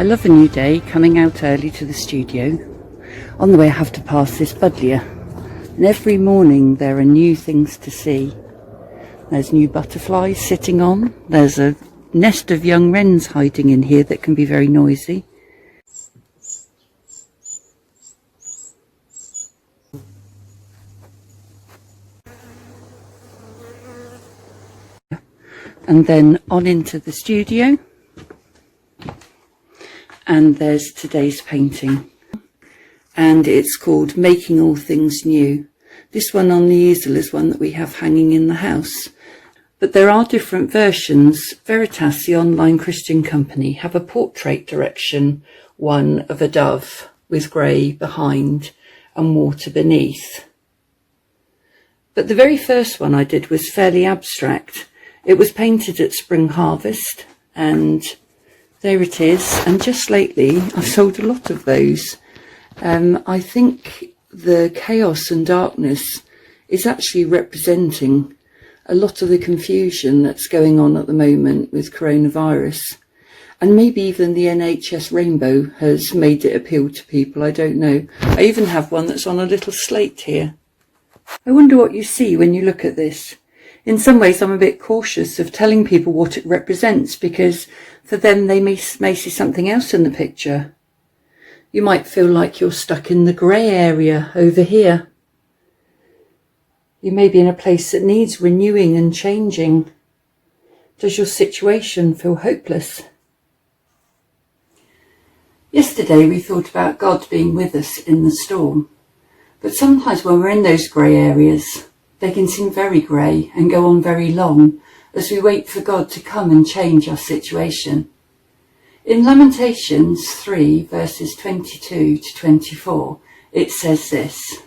I love a new day, coming out early to the studio. On the way I have to pass this buddleia, and every morning there are new things to see. There's new butterflies sitting on, there's a nest of young wrens hiding in here that can be very noisy. And then on into the studio. And there's today's painting, and it's called Making All Things New. This one on the easel is one that we have hanging in the house, but there are different versions. Veritas, the online Christian company, have a portrait direction one of a dove with grey behind and water beneath. But the very first one I did was fairly abstract. It was painted at Spring Harvest, and there it is. And just lately I've sold a lot of those. I think the chaos and darkness is actually representing a lot of the confusion that's going on at the moment with coronavirus. And maybe even the NHS rainbow has made it appeal to people, I don't know. I even have one that's on a little slate here. I wonder what you see when you look at this. In some ways I'm a bit cautious of telling people what it represents, because for them they may see something else in the picture. You might feel like you're stuck in the grey area over here. You may be in a place that needs renewing and changing. Does your situation feel hopeless? Yesterday we thought about God being with us in the storm, but sometimes when we're in those grey areas, they can seem very grey and go on very long as we wait for God to come and change our situation. In Lamentations 3 verses 22 to 24, it says this: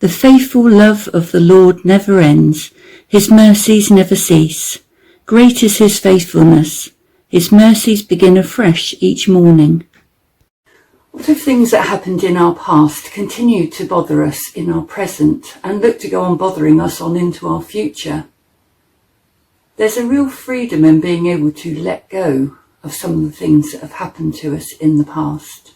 "The faithful love of the Lord never ends, his mercies never cease. Great is his faithfulness, his mercies begin afresh each morning." What if things that happened in our past continue to bother us in our present and look to go on bothering us on into our future? There's a real freedom in being able to let go of some of the things that have happened to us in the past.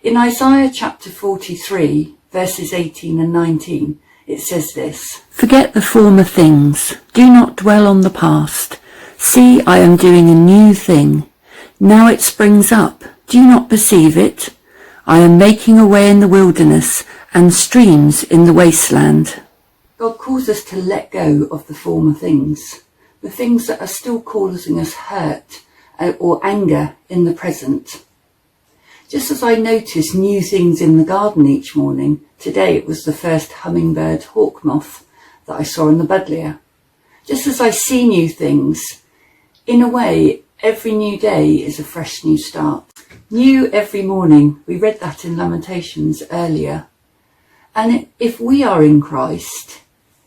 In Isaiah chapter 43, verses 18 and 19, it says this: "Forget the former things, do not dwell on the past. See, I am doing a new thing. Now it springs up. Do you not perceive it? I am making a way in the wilderness and streams in the wasteland." God calls us to let go of the former things, the things that are still causing us hurt or anger in the present. Just as I notice new things in the garden each morning, today it was the first hummingbird hawk moth that I saw in the buddleia. Just as I see new things, in a way, every new day is a fresh new start. New every morning. We read that in Lamentations earlier. And if we are in Christ,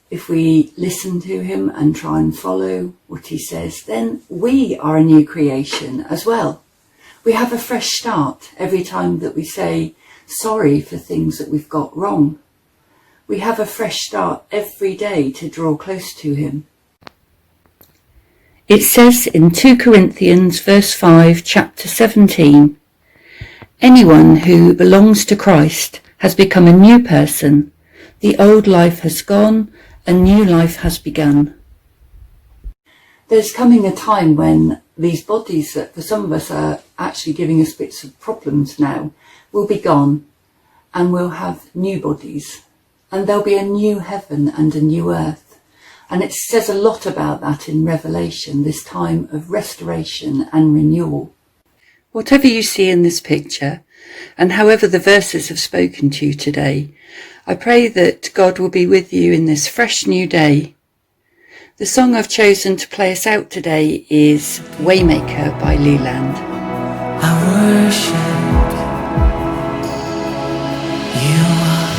if we listen to him and try and follow what he says, then we are a new creation as well. We have a fresh start every time that we say sorry for things that we've got wrong. We have a fresh start every day to draw close to him. It says in 2 Corinthians verse 5, chapter 17, "Anyone who belongs to Christ has become a new person. The old life has gone, a new life has begun." There's coming a time when these bodies that for some of us are actually giving us bits of problems now will be gone, and we'll have new bodies, and there'll be a new heaven and a new earth. And it says a lot about that in Revelation, this time of restoration and renewal. Whatever you see in this picture, and however the verses have spoken to you today, I pray that God will be with you in this fresh new day. The song I've chosen to play us out today is Waymaker by Leland. I worship you are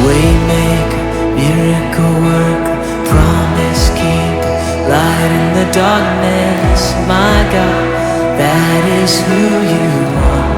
Waymaker, miracle worker, promise keeper, light in the darkness, my God, that is who you are.